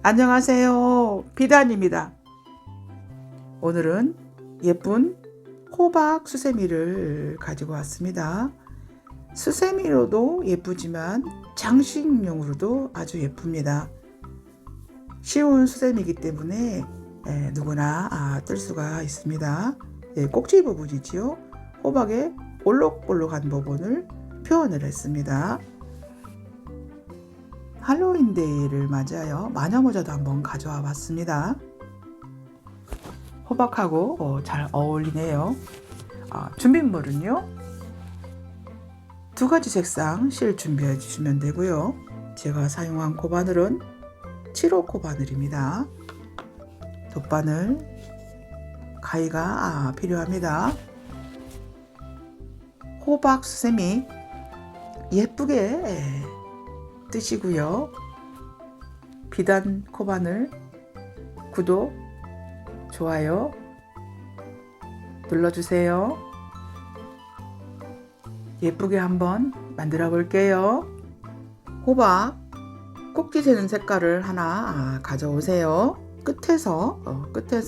안녕하세요. 비단입니다. 오늘은 예쁜 호박 수세미를 가지고 왔습니다. 수세미로도 예쁘지만 장식용으로도 아주 예쁩니다. 쉬운 수세미이기 때문에 누구나 뜰 수가 있습니다. 꼭지 부분이지요. 호박의 볼록볼록한 부분을 표현을 했습니다. 할로윈데이를 맞이하여 마녀모자도 한번 가져와 봤습니다. 호박하고 잘 어울리네요. 준비물은요, 2가지 색상 실 준비해 주시면 되고요. 제가 사용한 코바늘은 7호 코바늘입니다. 돗바늘, 가위가 필요합니다. 호박 수세미 예쁘게 뜨시고요. 비단 코바늘 구독, 좋아요 눌러주세요. 예쁘게 한번 만들어 볼게요. 호박 꼭지 세는 색깔을 하나 가져오세요. 끝에서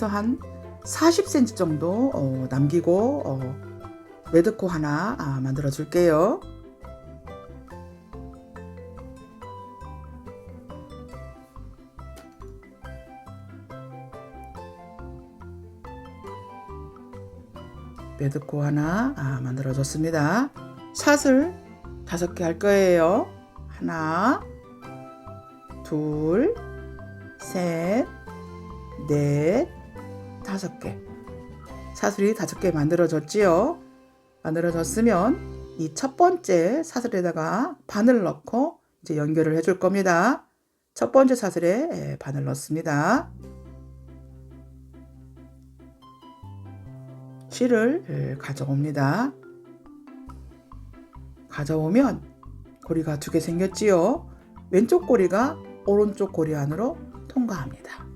한 40cm 정도 남기고 레드코 하나 만들어 줄게요. 레드코 하나 만들어줬습니다. 샷을 5개 할 거예요. 하나, 둘, 셋, 넷, 5개. 사슬이 5개 만들어졌지요. 만들어졌으면 이 첫 번째 사슬에다가 바늘 넣고 이제 연결을 해줄 겁니다. 첫 번째 사슬에 바늘 넣습니다. 실을 가져옵니다. 가져오면 고리가 2개 생겼지요. 왼쪽 고리가 오른쪽 고리 안으로 통과합니다.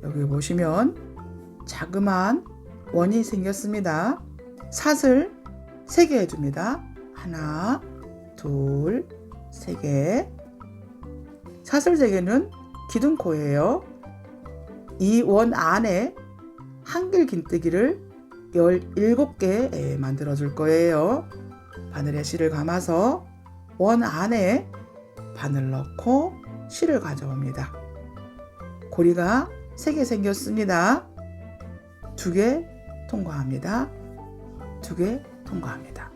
여기 보시면 자그마한 원이 생겼습니다. 사슬 3개 해줍니다. 하나, 둘, 3개. 사슬 3개는 기둥코예요. 이 원 안에 한길 긴뜨기를 17개 만들어 줄 거예요. 바늘에 실을 감아서 원 안에 바늘 넣고 실을 가져옵니다. 고리가 3개 생겼습니다. 2개 통과합니다. 2개 통과합니다.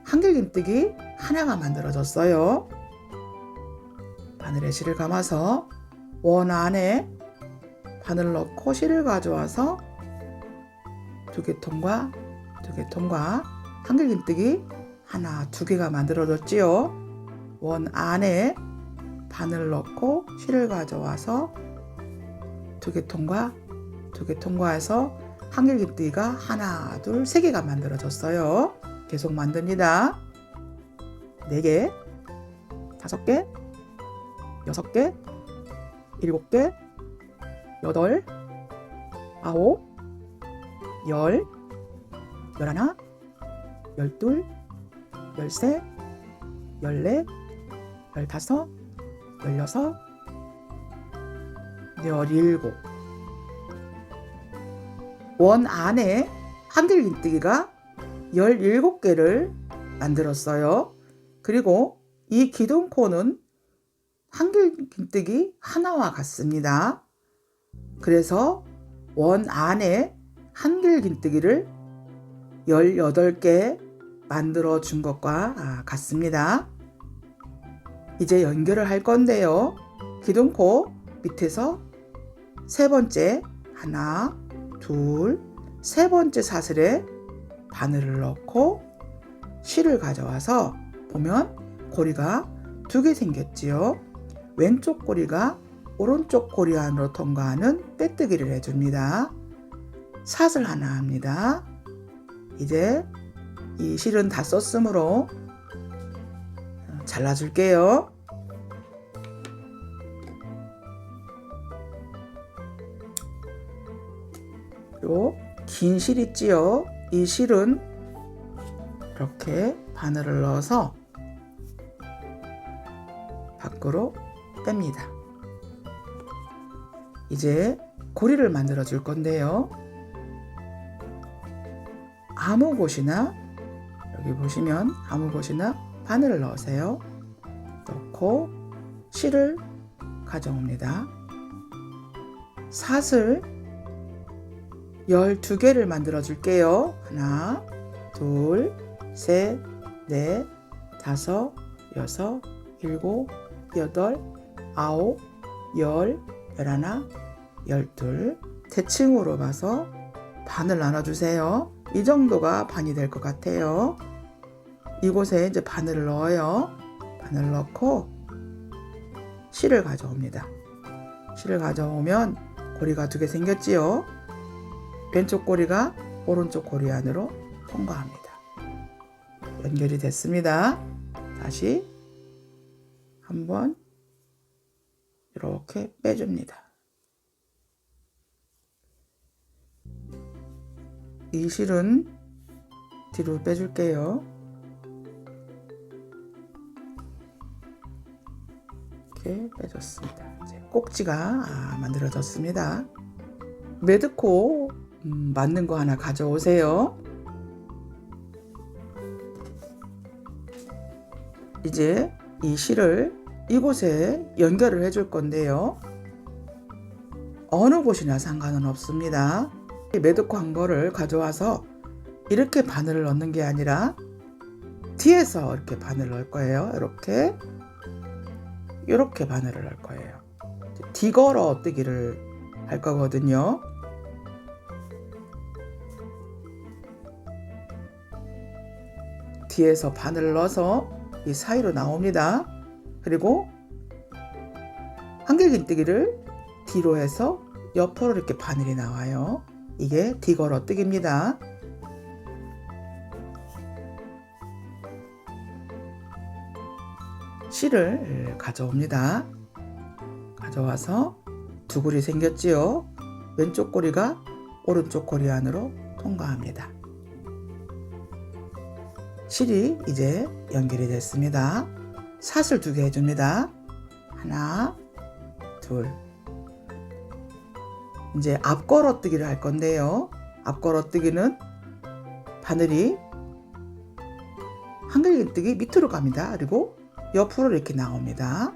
한길 긴뜨기 하나가 만들어졌어요. 바늘에 실을 감아서 원 안에 바늘 넣고 실을 가져와서 2개 통과, 2개 통과. 한길 긴뜨기 하나, 2개가 만들어졌지요. 원 안에 바늘 넣고 실을 가져와서 2개 통과, 2개 통과해서 한길 긴뜨기가 하나, 둘, 3개가 만들어졌어요. 계속 만듭니다. 4개, 5개, 6개, 7개, 8, 9, 10, 11, 12, 13, 14, 15, 16, 17. 원 안에 한길 긴뜨기가 17개를 만들었어요. 그리고 이 기둥코는 한길 긴뜨기 하나와 같습니다. 그래서 원 안에 한길 긴뜨기를 18개 만들어 준 것과 같습니다. 이제 연결을 할 건데요. 기둥코 밑에서 3번째, 하나, 둘, 3번째 사슬에 바늘을 넣고 실을 가져와서 보면 고리가 2개 생겼지요. 왼쪽 고리가 오른쪽 고리 안으로 통과하는 빼뜨기를 해줍니다. 사슬 하나 합니다. 이제 이 실은 다 썼으므로 잘라줄게요. 그리고 긴 실 있지요. 이 실은 이렇게 바늘을 넣어서 밖으로 뺍니다. 이제 고리를 만들어 줄 건데요. 아무 곳이나, 여기 보시면 아무 곳이나 바늘을 넣으세요. 넣고 실을 가져옵니다. 사슬 12개를 만들어 줄게요. 하나, 둘, 셋, 넷, 다섯, 여섯, 일곱, 여덟, 아홉, 열, 열하나, 열둘. 대칭으로 봐서 반을 나눠주세요. 이 정도가 반이 될 것 같아요. 이곳에 이제 바늘을 넣어요. 바늘 넣고 실을 가져옵니다. 실을 가져오면 고리가 2개 생겼지요. 왼쪽 고리가 오른쪽 고리 안으로 통과합니다. 연결이 됐습니다. 다시 한번 이렇게 빼줍니다. 이 실은 뒤로 빼줄게요. 이렇게 빼줬습니다. 이제 꼭지가 만들어졌습니다. 매듭코 맞는 거 하나 가져오세요. 이제 이 실을 이곳에 연결을 해줄 건데요. 어느 곳이나 상관은 없습니다. 매듭코 한 거를 가져와서 이렇게 바늘을 넣는 게 아니라 뒤에서 이렇게 바늘을 넣을 거예요. 이렇게 바늘을 넣을 거예요. 뒤걸어 뜨기를 할 거거든요. 뒤에서 바늘을 넣어서 이 사이로 나옵니다. 그리고 한길긴뜨기를 뒤로 해서 옆으로 이렇게 바늘이 나와요. 이게 뒤걸어 뜨기입니다. 실을 가져옵니다. 가져와서 2고리 생겼지요. 왼쪽 고리가 오른쪽 고리 안으로 통과합니다. 실이 이제 연결이 됐습니다. 사슬 2개 해줍니다. 하나, 둘. 이제 앞걸어뜨기를 할 건데요. 앞걸어뜨기는 바늘이 한길긴뜨기 밑으로 갑니다. 그리고 옆으로 이렇게 나옵니다.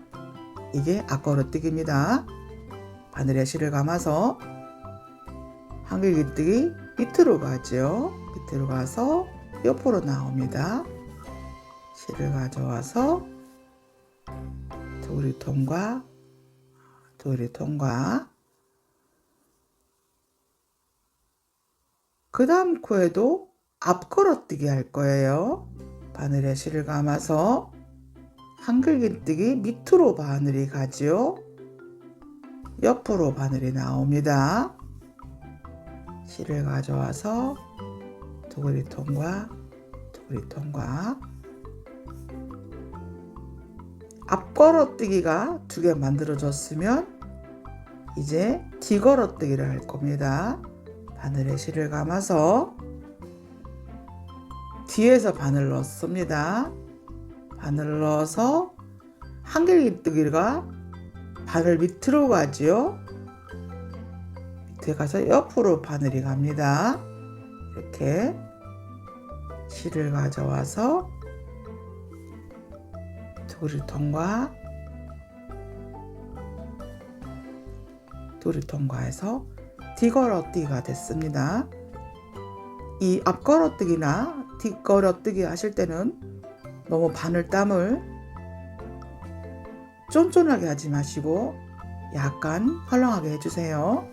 이게 앞걸어뜨기입니다. 바늘에 실을 감아서 한길긴뜨기 밑으로 가죠. 밑으로 가서 옆으로 나옵니다. 실을 가져와서 도리 통과, 도리 통과. 그 다음 코에도 앞걸어뜨기 할 거예요. 바늘에 실을 감아서 한길긴뜨기 밑으로 바늘이 가지요. 옆으로 바늘이 나옵니다. 실을 가져와서 도리 통과, 도리 통과. 앞걸어뜨기가 2개 만들어졌으면 이제 뒤걸어뜨기를 할 겁니다. 바늘에 실을 감아서 뒤에서 바늘 넣습니다. 바늘을 넣어서 한길긴뜨기가 바늘 밑으로 가지요. 밑에 가서 옆으로 바늘이 갑니다. 이렇게 실을 가져와서 도리 통과, 도리 통과해서 뒤걸어뜨기가 됐습니다. 이 앞걸어뜨기나 뒷걸어뜨기 하실 때는 너무 바늘땀을 쫀쫀하게 하지 마시고 약간 헐렁하게 해주세요.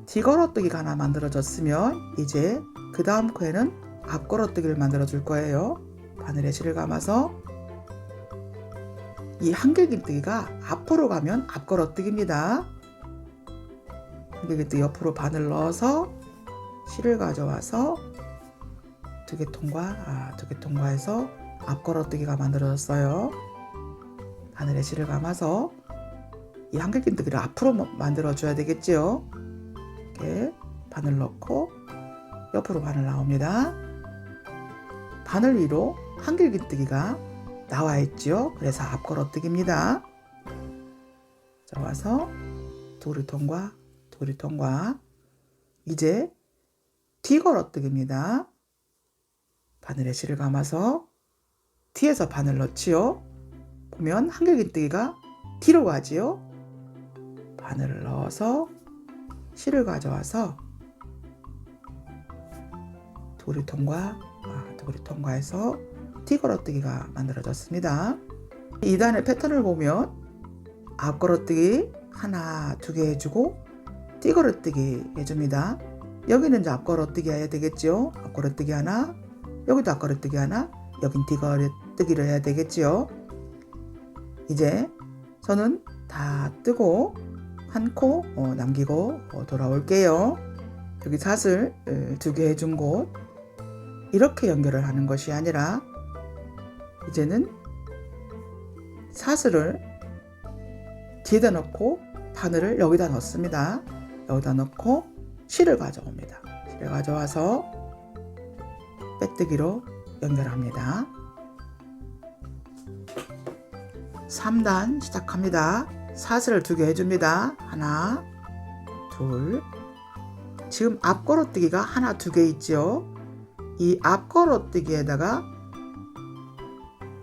뒤걸어뜨기가 하나 만들어졌으면 이제 그 다음 코에는 앞걸어뜨기를 만들어 줄 거예요. 바늘에 실을 감아서 이 한길긴뜨기가 앞으로 가면 앞걸어뜨기입니다. 한길긴뜨기 옆으로 바늘 넣어서 실을 가져와서 2개 통과해서 앞걸어뜨기가 만들어졌어요. 바늘에 실을 감아서 이 한길긴뜨기를 앞으로 만들어 줘야 되겠죠. 이렇게 바늘 넣고 옆으로 바늘 나옵니다. 바늘 위로 한길긴뜨기가 나와 있죠. 그래서 앞걸어뜨기입니다. 가져와서 도리통과 도리통과 이제 뒤걸어뜨기입니다. 바늘에 실을 감아서 뒤에서 바늘 넣지요. 보면 한길긴뜨기가 뒤로 가지요. 바늘을 넣어서 실을 가져와서 도리통과에서 뒤걸어뜨기가 만들어졌습니다. 2단의 패턴을 보면 앞걸어뜨기 하나, 두 개 해주고 뒤걸어뜨기 해줍니다. 여기는 이제 앞걸어뜨기 해야 되겠죠. 앞걸어뜨기 하나, 여기도 앞걸어뜨기 하나, 여긴 뒤걸어뜨기를 해야 되겠죠. 이제 저는 다 뜨고 한 코 남기고 돌아올게요. 여기 사슬 두 개 해준 곳 이렇게 연결을 하는 것이 아니라 이제는 사슬을 뒤에다 넣고 바늘을 여기다 넣습니다. 여기다 넣고 실을 가져옵니다. 실을 가져와서 빼뜨기로 연결합니다. 3단 시작합니다. 사슬을 두 개 해줍니다. 하나, 둘. 지금 앞걸어뜨기가 하나, 두 개 있죠. 이 앞걸어뜨기에다가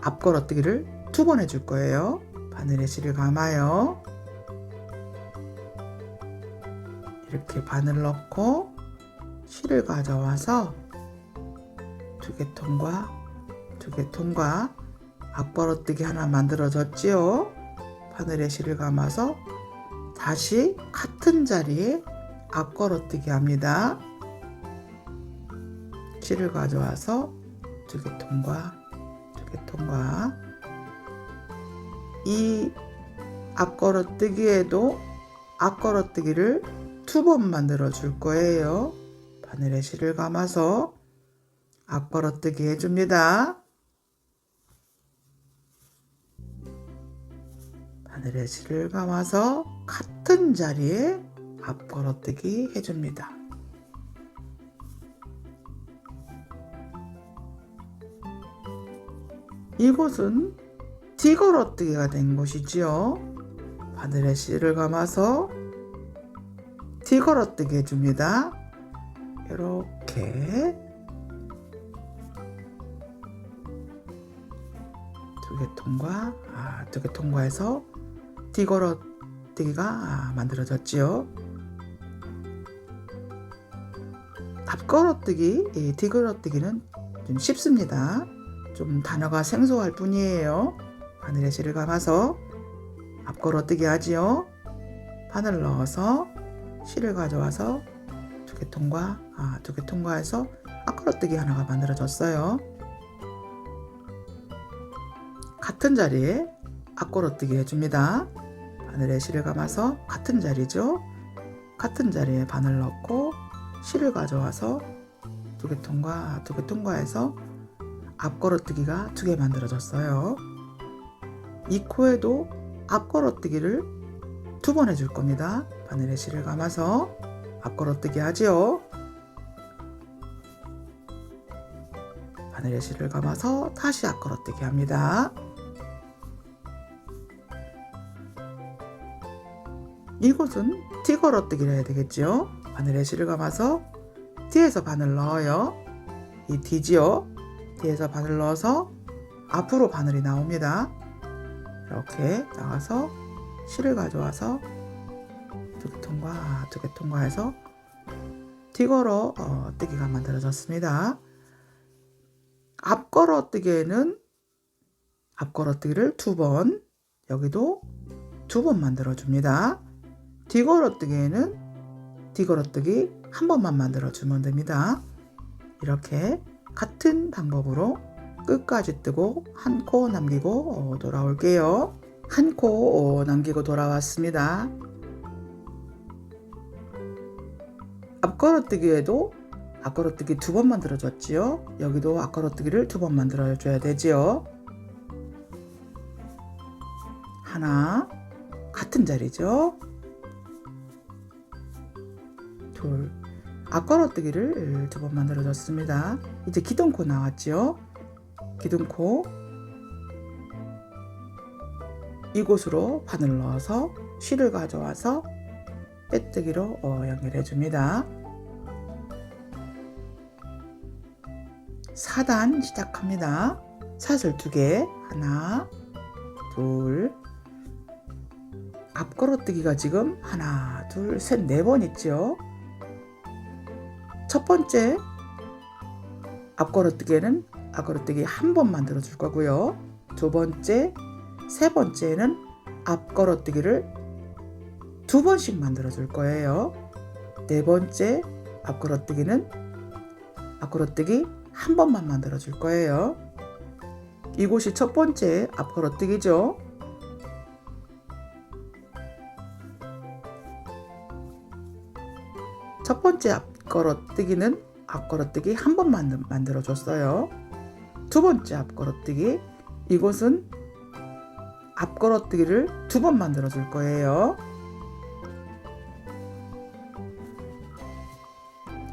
앞걸어뜨기를 두 번 해줄 거예요. 바늘에 실을 감아요. 이렇게 바늘 넣고 실을 가져와서 두 개 통과 앞걸어뜨기 하나 만들어졌지요. 바늘에 실을 감아서 다시 같은 자리에 앞걸어뜨기 합니다. 실을 가져와서 두 개 통과 이 앞걸어뜨기에도 앞걸어뜨기를 두 번 만들어 줄 거예요. 바늘에 실을 감아서 앞걸어뜨기 해줍니다. 바늘에 실을 감아서 같은 자리에 앞걸어뜨기 해줍니다. 이곳은 뒤걸어뜨기가 된 곳이지요. 바늘에 실을 감아서 뒤걸어뜨기 해줍니다. 이렇게 두 개 통과해서 뒤걸어뜨기가 만들어졌지요. 앞걸어뜨기, 뒤걸어뜨기는 좀 쉽습니다. 좀 단어가 생소할 뿐이에요. 바늘에 실을 감아서 앞걸어뜨기 하지요. 바늘 넣어서 실을 가져와서 두 개 통과해서 앞걸어뜨기 하나가 만들어졌어요. 같은 자리에 앞걸어뜨기 해줍니다. 바늘에 실을 감아서 같은 자리죠. 같은 자리에 바늘 넣고 실을 가져와서 두 개 통과해서 앞걸어뜨기가 두 개 만들어졌어요. 이 코에도 앞걸어뜨기를 두 번 해줄 겁니다. 바늘에 실을 감아서 앞걸어뜨기 하지요. 바늘에 실을 감아서 다시 앞걸어뜨기 합니다. 이곳은 뒤걸어뜨기를 해야 되겠죠. 바늘에 실을 감아서 뒤에서 바늘 넣어요. 이 뒤지요. 뒤에서 바늘 넣어서 앞으로 바늘이 나옵니다. 이렇게 나가서 실을 가져와서 두 개 통과해서 뒤걸어뜨기가 만들어졌습니다. 앞걸어뜨기에는 앞걸어뜨기를 두 번, 여기도 두 번 만들어줍니다. 뒤걸어뜨기에는 뒤걸어뜨기 한 번만 만들어주면 됩니다. 이렇게 같은 방법으로 끝까지 뜨고 한 코 남기고 돌아올게요. 한 코 남기고 돌아왔습니다. 앞걸어뜨기에도 앞걸어뜨기 두 번 만들어줬지요. 여기도 앞걸어뜨기를 두 번 만들어줘야 되지요. 하나, 같은 자리죠. 둘, 앞걸어뜨기를 두 번 만들어줬습니다. 이제 기둥코 나왔죠. 기둥코 이곳으로 바늘을 넣어서 실을 가져와서 빼뜨기로 연결해 줍니다. 4단 시작합니다. 사슬 2개, 하나, 둘, 앞걸어뜨기가 지금 하나, 둘, 셋, 4번 있죠. 첫 번째 앞걸어뜨기에는 앞걸어뜨기 한 번 만들어 줄 거고요. 두 번째, 세 번째는 앞걸어뜨기를 2번씩 만들어 줄 거예요. 네 번째 앞걸어뜨기는 앞걸어뜨기 한 번만 만들어 줄 거예요. 이곳이 첫 번째 앞걸어뜨기죠. 첫 번째 앞걸어뜨기는 앞걸어뜨기 한 번만 만들어 줬어요. 두 번째 앞걸어뜨기, 이곳은 앞걸어뜨기를 2번 만들어 줄 거예요.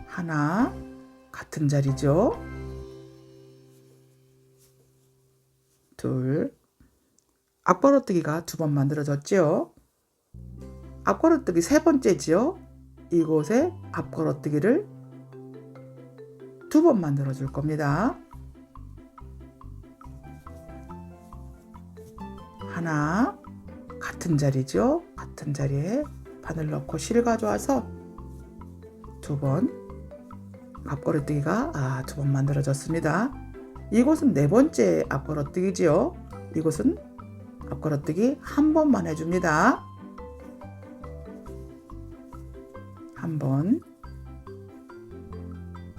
하나, 같은 자리죠. 둘, 앞걸어뜨기가 2번 만들어졌죠. 앞걸어뜨기 세 번째지요. 이곳에 앞걸어뜨기를 2번 만들어 줄 겁니다. 하나, 같은 자리죠. 같은 자리에 바늘 넣고 실 가져와서 2번 앞걸어뜨기가 2번 만들어졌습니다. 이곳은 네 번째 앞걸어뜨기지요. 이곳은 앞걸어뜨기 한 번만 해줍니다. 한 번.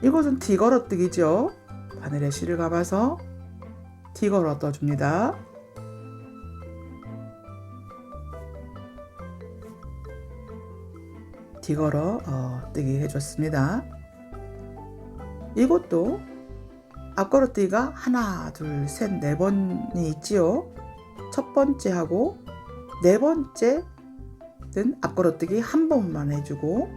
이곳은 뒤걸어뜨기죠. 바늘에 실을 감아서 뒤걸어 떠줍니다. 뒤걸어 뜨기 해줬습니다. 이것도 앞걸어뜨기가 하나, 둘, 셋, 4번이 있지요. 첫 번째하고 네 번째는 앞걸어뜨기 한 번만 해주고,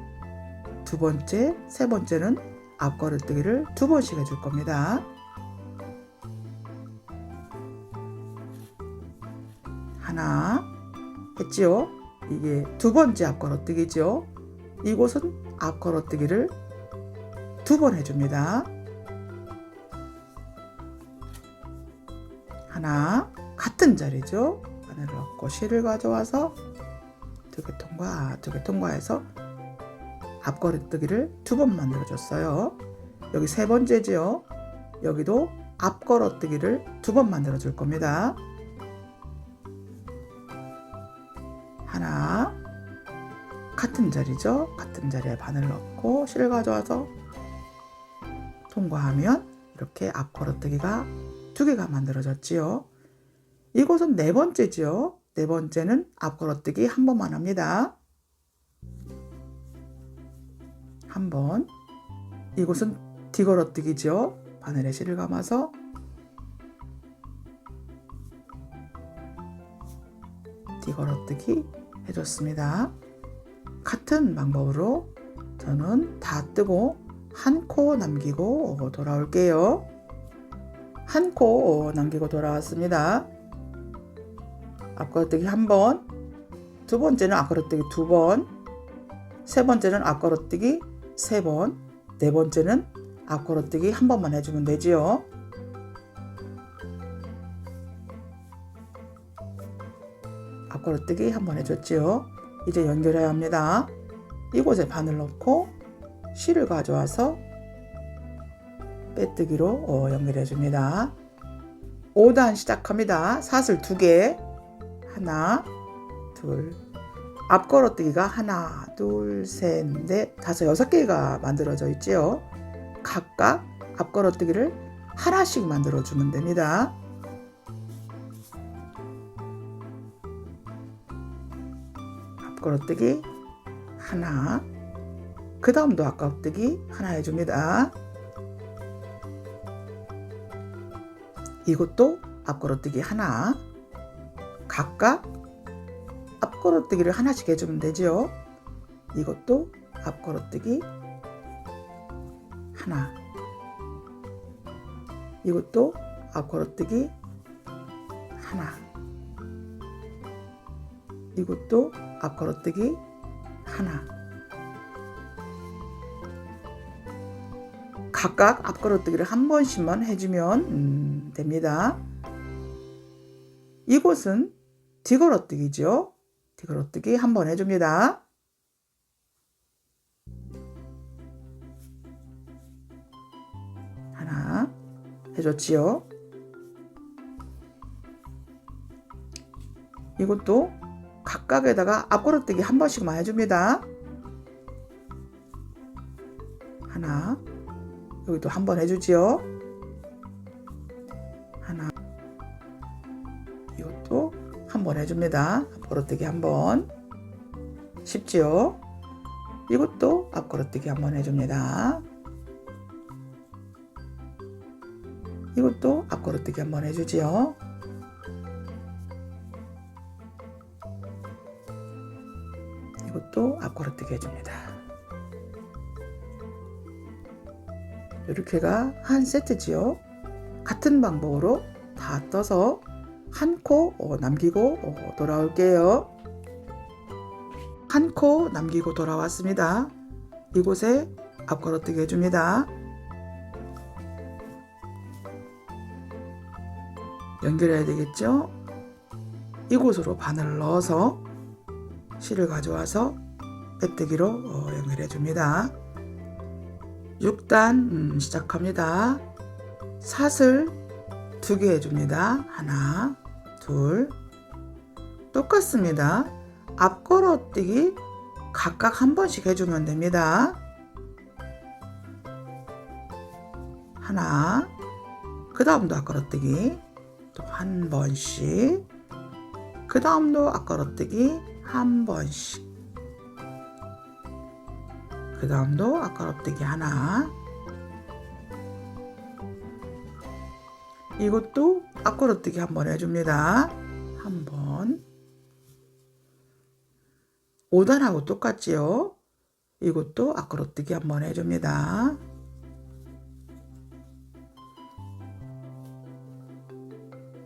두 번째, 세 번째는 앞걸어뜨기를 2번씩 해줄 겁니다. 하나 했지요. 이게 두 번째 앞걸어뜨기죠. 이곳은 앞걸어뜨기를 2번 해줍니다. 하나, 같은 자리죠. 바늘을 넣고 실을 가져와서 2개 통과, 2개 통과해서 앞걸어뜨기를 2번 만들어줬어요. 여기 세 번째죠. 여기도 앞걸어뜨기를 2번 만들어줄 겁니다. 하나, 같은 자리죠. 같은 자리에 바늘 넣고 실 가져와서 통과하면 이렇게 앞걸어뜨기가 2개가 만들어졌지요. 이곳은 네 번째지요. 네 번째는 앞걸어뜨기 한 번만 합니다. 한 번. 이곳은 뒤걸어뜨기죠. 바늘에 실을 감아서 뒤걸어뜨기 해줬습니다. 같은 방법으로 저는 다 뜨고 한 코 남기고 돌아올게요. 한 코 남기고 돌아왔습니다. 앞걸어뜨기 한 번, 두 번째는 앞걸어뜨기 2번, 세 번째는 앞걸어뜨기 3번, 네 번째는 앞걸어뜨기 한 번만 해주면 되지요. 앞걸어뜨기 한 번 해줬지요. 이제 연결해야 합니다. 이곳에 바늘 넣고 실을 가져와서 빼뜨기로 연결해 줍니다. 5단 시작합니다. 사슬 2개, 하나, 둘, 앞걸어뜨기가 하나, 둘, 셋, 넷, 다섯, 6개가 만들어져 있지요. 각각 앞걸어뜨기를 하나씩 만들어 주면 됩니다. 앞걸어뜨기 하나, 그 다음도 앞걸어뜨기 하나 해줍니다. 이것도 앞걸어뜨기 하나, 각각 앞걸어뜨기를 하나씩 해주면 되죠. 이것도 앞걸어뜨기 하나, 이것도 앞걸어뜨기 하나, 이것도 앞걸어뜨기 하나. 각각 앞걸어뜨기를 한 번씩만 해주면 됩니다. 이곳은 뒤걸어뜨기죠. 뒤걸어뜨기 한 번 해줍니다. 하나 해줬지요. 이것도 각각에다가 앞걸어뜨기 한 번씩만 해줍니다. 하나, 여기도 한 번 해주지요. 하나, 이것도 한 번 해줍니다. 앞걸어뜨기 한 번. 쉽지요? 이것도 앞걸어뜨기 한 번 해줍니다. 이것도 앞걸어뜨기 한 번 해주지요. 이것도 앞걸어뜨기 해줍니다. 이렇게가 한 세트지요. 같은 방법으로 다 떠서 한 코 남기고 돌아올게요. 한 코 남기고 돌아왔습니다. 이곳에 앞걸어뜨기 해줍니다. 연결해야 되겠죠? 이곳으로 바늘을 넣어서 실을 가져와서 빼뜨기로 연결해 줍니다. 6단 시작합니다. 사슬 2개 해줍니다. 하나, 둘. 똑같습니다. 앞걸어뜨기 각각 한 번씩 해주면 됩니다. 하나, 그 다음도 앞걸어뜨기 또 한 번씩, 그 다음도 앞걸어뜨기 한 번씩, 그 다음도 앞걸어뜨기 하나, 이것도 앞걸어뜨기 한 번 해줍니다. 한 번. 5단하고 똑같지요? 이것도 앞걸어뜨기 한 번 해줍니다.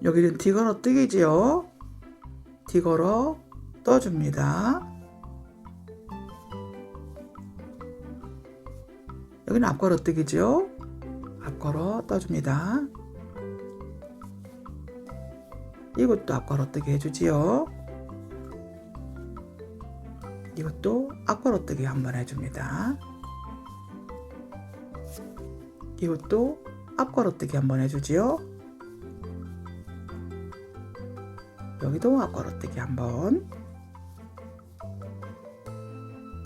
여기는 뒤걸어뜨기지요? 뒤걸어 떠줍니다. 여기는 앞걸어뜨기죠? 앞걸어 떠줍니다. 이것도 앞걸어뜨기 해주지요. 이것도 앞걸어뜨기 한번 해줍니다. 이것도 앞걸어뜨기 한번 해주지요. 여기도 앞걸어뜨기 한번,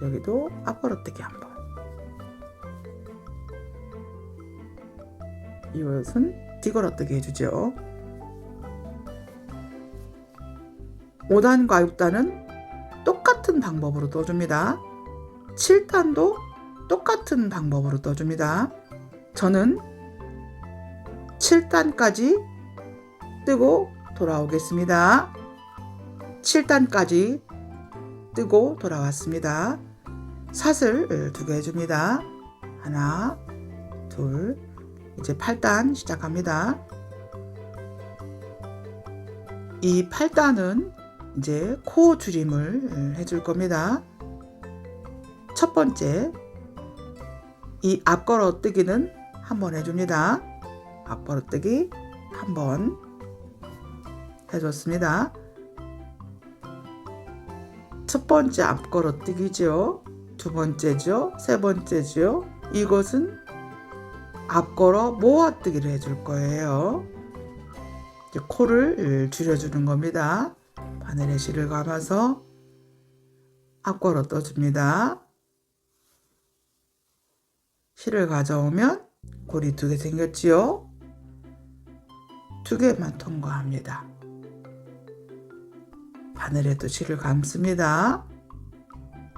여기도 앞걸어뜨기 한번. 이것은 뒤걸어뜨기 해주죠. 5단과 6단은 똑같은 방법으로 떠줍니다. 7단도 똑같은 방법으로 떠줍니다. 저는 7단까지 뜨고 돌아오겠습니다. 7단까지 뜨고 돌아왔습니다. 사슬 2개 해줍니다. 하나, 둘. 이제 8단 시작합니다. 이 8단은 이제 코 줄임을 해줄 겁니다. 첫 번째, 이 앞걸어뜨기는 한번 해줍니다. 앞걸어뜨기 한번 해줬습니다. 첫 번째 앞걸어뜨기죠. 두 번째죠. 세 번째죠. 이것은 앞걸어 모아뜨기를 해줄 거예요. 이제 코를 줄여주는 겁니다. 바늘에 실을 감아서 앞걸어 떠줍니다. 실을 가져오면 고리 2개 생겼지요? 2개만 통과합니다. 바늘에도 실을 감습니다.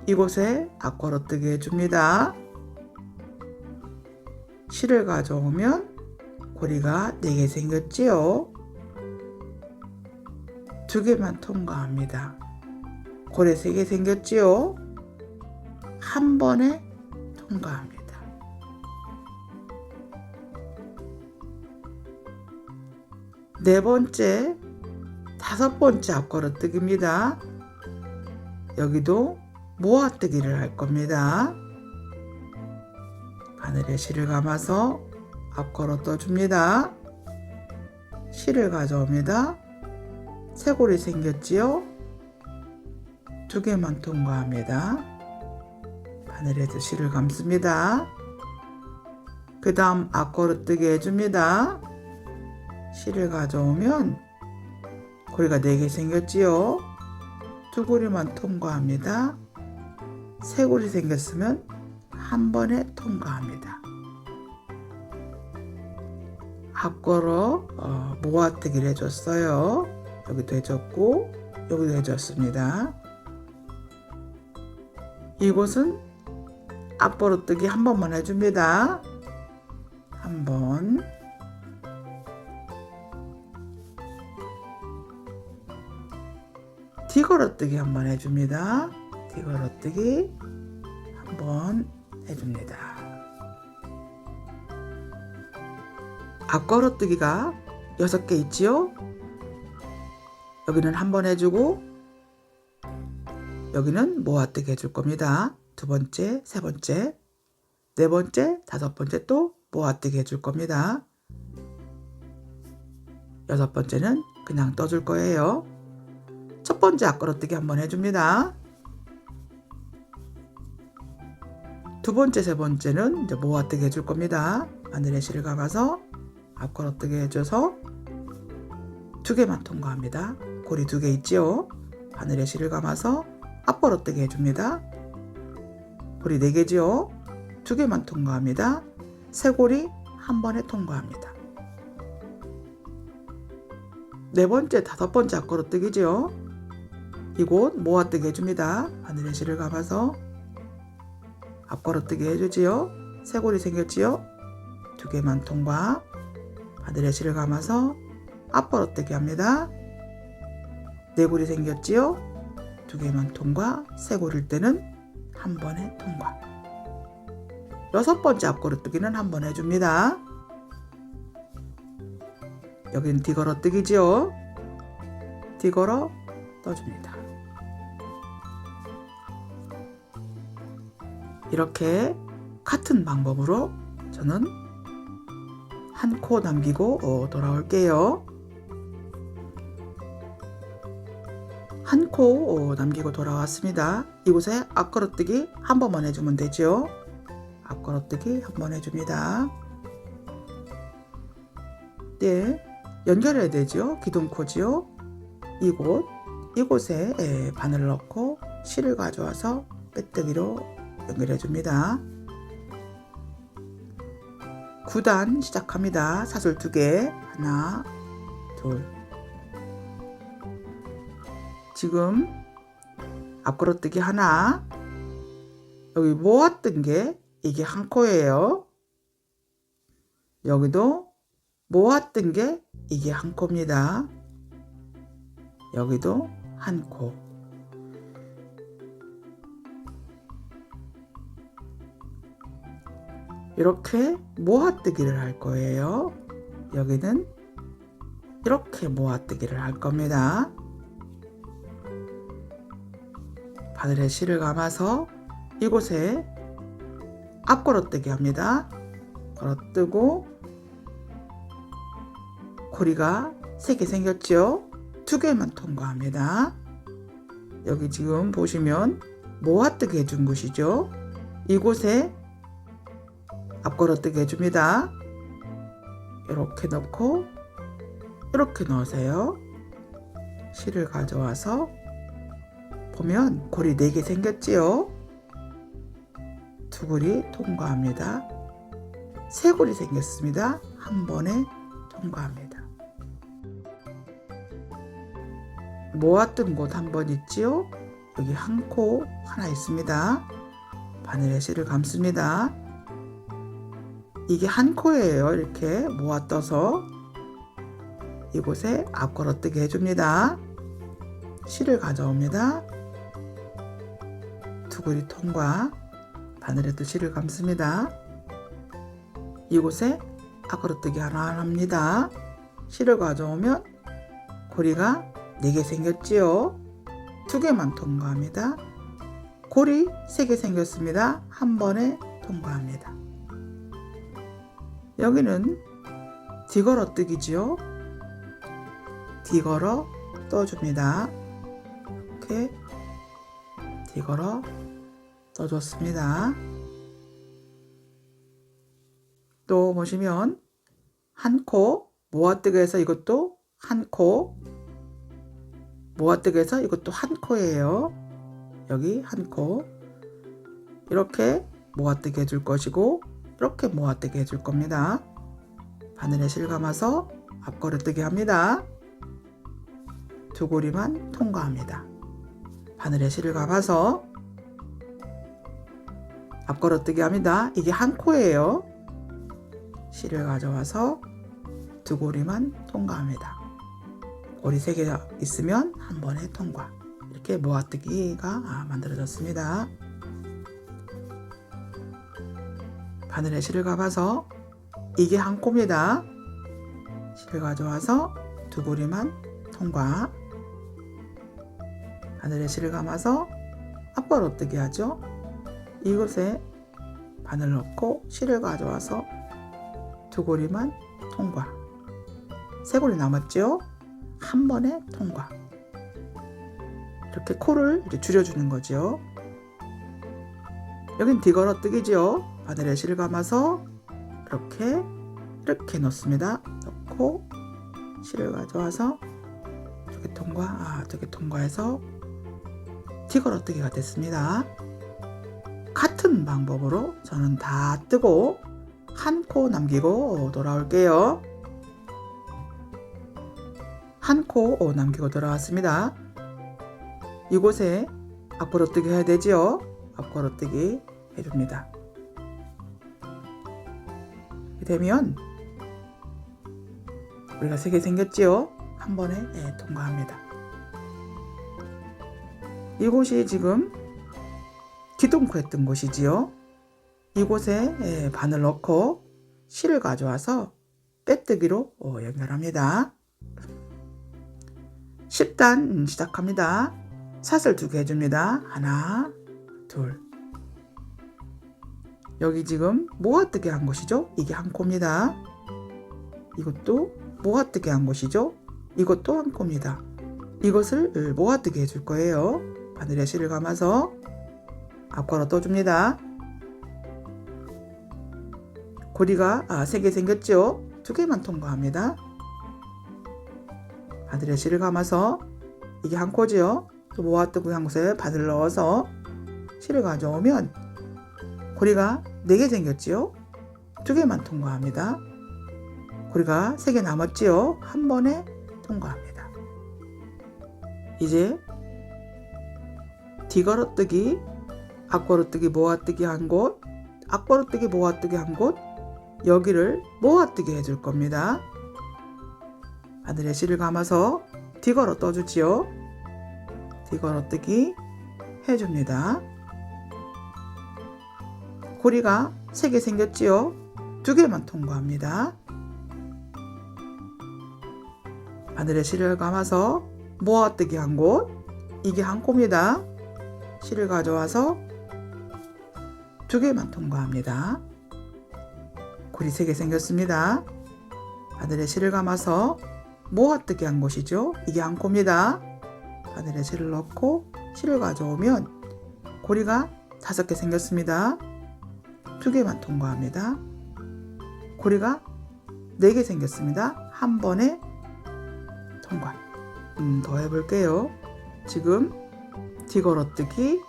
이곳에 앞걸어뜨기 해줍니다. 실을 가져오면 고리가 4개 생겼지요? 2개만 통과합니다. 고리 3개 생겼지요? 한 번에 통과합니다. 네 번째, 5번째 앞걸어뜨기입니다. 여기도 모아뜨기를 할 겁니다. 바늘에 실을 감아서 앞걸어 떠줍니다. 실을 가져옵니다. 쇄골이 생겼지요? 2개만 통과합니다. 바늘에도 실을 감습니다. 그 다음 앞걸어뜨기 해줍니다. 실을 가져오면 고리가 4개 생겼지요? 2고리만 통과합니다. 3고리 생겼으면 한 번에 통과합니다. 앞걸어 모아뜨기를 해줬어요. 여기도 해줬고 여기도 해줬습니다. 이곳은 앞걸어뜨기 한 번만 해줍니다. 한 번. 뒤걸어뜨기 한 번 해줍니다. 뒤걸어뜨기 한 번 해줍니다. 앞걸어뜨기가 6개 있지요? 여기는 한 번 해주고 여기는 모아뜨기 해줄 겁니다. 2번째, 3번째, 4번째, 5번째 또 모아뜨기 해줄 겁니다. 6번째는 그냥 떠줄 거예요. 첫 번째 앞걸어뜨기 한번 해줍니다. 2번째, 3번째는 이제 모아뜨기 해줄 겁니다. 바늘에 실을 감아서 앞걸어뜨기 해줘서 2개만 통과합니다. 고리 2개 있지요? 바늘에 실을 감아서 앞걸어뜨기 해줍니다. 고리 4개지요? 2개만 통과합니다. 3고리 한 번에 통과합니다. 4번째, 5번째 앞걸어뜨기죠. 이곳 모아뜨기 해줍니다. 바늘에 실을 감아서 앞걸어뜨기 해주지요. 3고리 생겼지요? 2개만 통과. 바늘에 실을 감아서 앞걸어뜨기 합니다. 4고리 생겼지요? 2개만 통과. 3고리일 때는 한 번에 통과. 6번째 앞걸어뜨기는 한 번 해줍니다. 여기는 뒤걸어뜨기지요. 뒤걸어 떠줍니다. 이렇게 같은 방법으로 저는 한 코 남기고 돌아올게요. 한 코 남기고 돌아왔습니다. 이곳에 앞걸어뜨기 한 번만 해주면 되죠. 앞걸어뜨기 한 번 해줍니다. 네, 연결해야 되죠. 기둥코지요. 이곳에 바늘을 넣고 실을 가져와서 빼뜨기로 연결해 줍니다. 9단 시작합니다. 사슬 2개, 하나, 둘. 지금 앞걸어뜨기 하나, 여기 모았던 게 이게 한 코예요. 여기도 모았던 게 이게 한 코입니다. 여기도 한 코. 이렇게 모아뜨기를 할 거예요. 여기는 이렇게 모아뜨기를 할 겁니다. 바늘에 실을 감아서 이곳에 앞걸어뜨기 합니다. 걸어뜨고 고리가 3개 생겼죠? 2개만 통과합니다. 여기 지금 보시면 모아뜨기 해준 곳이죠? 이곳에 앞걸어뜨기 해줍니다. 이렇게 넣고 이렇게 넣으세요. 실을 가져와서 보면 고리 4개 생겼지요? 2고리 통과합니다. 3고리 생겼습니다. 한 번에 통과합니다. 모았던 곳 한 번 있지요? 여기 한 코 하나 있습니다. 바늘에 실을 감습니다. 이게 한 코예요. 이렇게 모아 떠서 이곳에 앞걸어뜨기 해줍니다. 실을 가져옵니다. 2고리 통과. 바늘에도 실을 감습니다. 이곳에 앞걸어뜨기 하나 합니다. 실을 가져오면 고리가 4개 생겼지요. 두 개만 통과합니다. 고리 3개 생겼습니다. 한 번에 통과합니다. 여기는 뒤걸어뜨기죠. 뒤걸어 떠줍니다. 이렇게 뒤걸어 떠줬습니다. 또 보시면 한 코 모아뜨기해서 이것도 한 코, 모아뜨기해서 이것도 한 코예요. 여기 한 코. 이렇게 모아뜨기 해줄 것이고 이렇게 모아뜨기 해줄 겁니다. 바늘에 실 감아서 앞걸어뜨기 합니다. 두 고리만 통과합니다. 바늘에 실을 감아서 앞걸어뜨기 합니다. 이게 한 코예요. 실을 가져와서 두 고리만 통과합니다. 고리 3개 있으면 한 번에 통과. 이렇게 모아뜨기가 만들어졌습니다. 바늘에 실을 감아서 이게 한 코입니다. 실을 가져와서 두 고리만 통과. 바늘에 실을 감아서 앞걸어뜨기 하죠. 이곳에 바늘 넣고 실을 가져와서 두 고리만 통과. 3고리 남았죠? 한 번에 통과. 이렇게 코를 이렇게 줄여주는 거죠. 여긴 뒤걸어뜨기죠. 바늘에 실을 감아서 이렇게 넣습니다. 넣고 실을 가져와서 두 개 통과, 두 개 통과해서 뒤걸어뜨기가 됐습니다. 같은 방법으로 저는 다 뜨고 한 코 남기고 돌아올게요. 한 코 남기고 돌아왔습니다. 이곳에 앞걸어뜨기 해야 되지요. 앞걸어뜨기 해줍니다. 이렇게 되면 우리가 3개 생겼지요. 한 번에 통과합니다. 이곳이 지금 기둥코 했던 곳이지요. 이곳에 바늘 넣고 실을 가져와서 빼뜨기로 연결합니다. 10단 시작합니다. 사슬 2개 해줍니다. 하나, 둘. 여기 지금 모아뜨기 한 곳이죠. 이게 한 코입니다. 이것도 모아뜨기 한 곳이죠. 이것도 한 코입니다. 이것을 모아뜨기 해줄 거예요. 바늘에 실을 감아서 앞걸어 떠줍니다. 고리가 3개 생겼죠. 2개만 통과합니다. 바늘에 실을 감아서 이게 한 코지요. 또 모아뜨기 한 곳에 바늘 넣어서 실을 가져오면 고리가 4개 생겼지요. 2개만 통과합니다. 고리가 3개 남았지요. 한 번에 통과합니다. 이제 뒤걸어뜨기, 앞걸어뜨기, 모아뜨기 한 곳, 앞걸어뜨기, 모아뜨기 한 곳, 여기를 모아뜨기 해줄 겁니다. 바늘에 실을 감아서 뒤걸어 떠주지요. 뒤걸어뜨기 해줍니다. 고리가 3개 생겼지요. 2개만 통과합니다. 바늘에 실을 감아서 모아뜨기 한 곳, 이게 한 코입니다. 실을 가져와서 2개만 통과합니다. 고리 3개 생겼습니다. 바늘에 실을 감아서 모아뜨기 한 곳이죠. 이게 한 코입니다. 바늘에 실을 넣고 실을 가져오면 고리가 5개 생겼습니다. 2개만 통과합니다. 고리가 4개 생겼습니다. 한 번에 통과. 더 해볼게요. 지금 뒤걸어뜨기,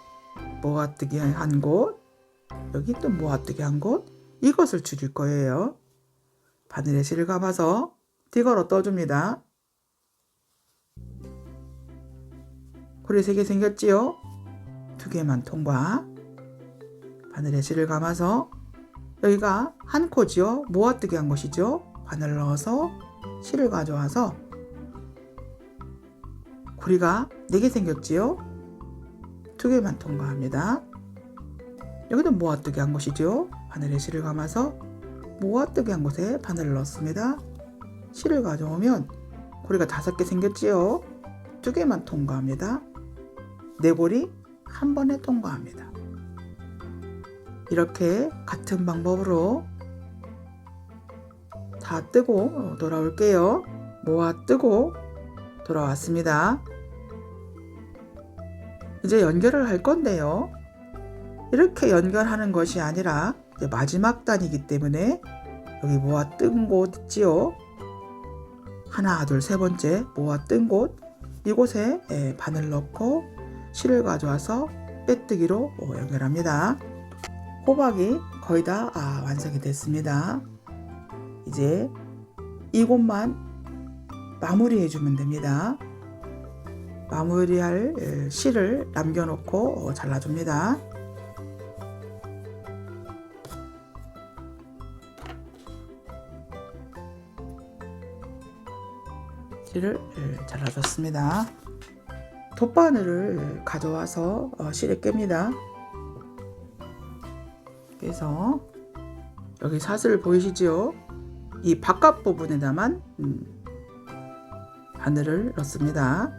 모아뜨기 한 곳, 여기 또 모아뜨기 한 곳, 이것을 줄일 거예요. 바늘에 실을 감아서 뒤걸어 떠줍니다. 고리 3개 생겼지요? 2개만 통과. 바늘에 실을 감아서 여기가 한 코지요. 모아뜨기 한 곳이죠. 바늘 넣어서 실을 가져와서 고리가 4개 생겼지요. 2개만 통과합니다. 여기도 모아뜨기 한 곳이죠. 바늘에 실을 감아서 모아뜨기 한 곳에 바늘을 넣습니다. 실을 가져오면 고리가 5개 생겼지요. 2개만 통과합니다. 네골이 한 번에 통과합니다. 이렇게 같은 방법으로 다 뜨고 돌아올게요. 모아 뜨고 돌아왔습니다. 이제 연결을 할 건데요. 이렇게 연결하는 것이 아니라 이제 마지막 단이기 때문에 여기 모아 뜬 곳 있지요. 하나, 둘, 세 번째 모아 뜬 곳, 이곳에 바늘 넣고 실을 가져와서 빼뜨기로 연결합니다. 호박이 거의 다 완성이 됐습니다. 이제 이곳만 마무리해 주면 됩니다. 마무리할 실을 남겨놓고 잘라줍니다. 실을 잘라줬습니다. 돗바늘을 가져와서 실에 깹니다. 그래서 여기 사슬 보이시죠? 이 바깥 부분에다만 바늘을 넣습니다.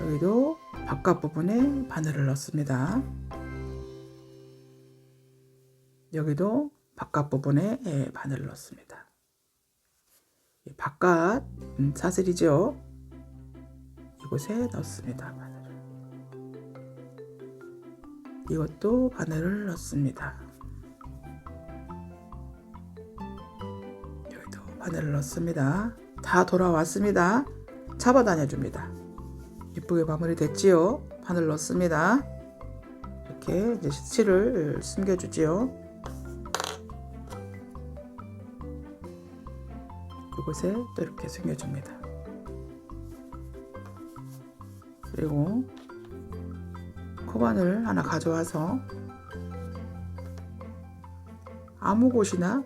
여기도 바깥 부분에 바늘을 넣습니다. 여기도 바깥 부분에 바늘을 넣습니다. 바깥 사슬이죠. 이곳에 넣습니다. 바늘을. 이것도 바늘을 넣습니다. 여기도 바늘을 넣습니다. 다 돌아왔습니다. 잡아다녀 줍니다. 이쁘게 마무리 됐지요. 바늘 넣습니다. 이렇게 이제 실을 숨겨주지요. 이곳에 또 이렇게 숨겨줍니다. 그리고 코바늘 하나 가져와서 아무 곳이나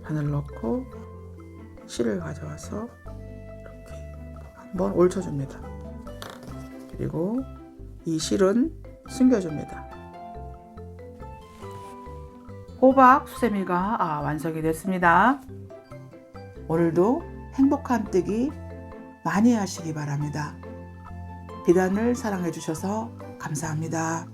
바늘 넣고 실을 가져와서 이렇게 한번 올쳐줍니다. 그리고 이 실은 숨겨줍니다. 호박 수세미가 완성이 됐습니다. 오늘도 행복한 뜨기 많이 하시기 바랍니다. 비단을 사랑해 주셔서 감사합니다.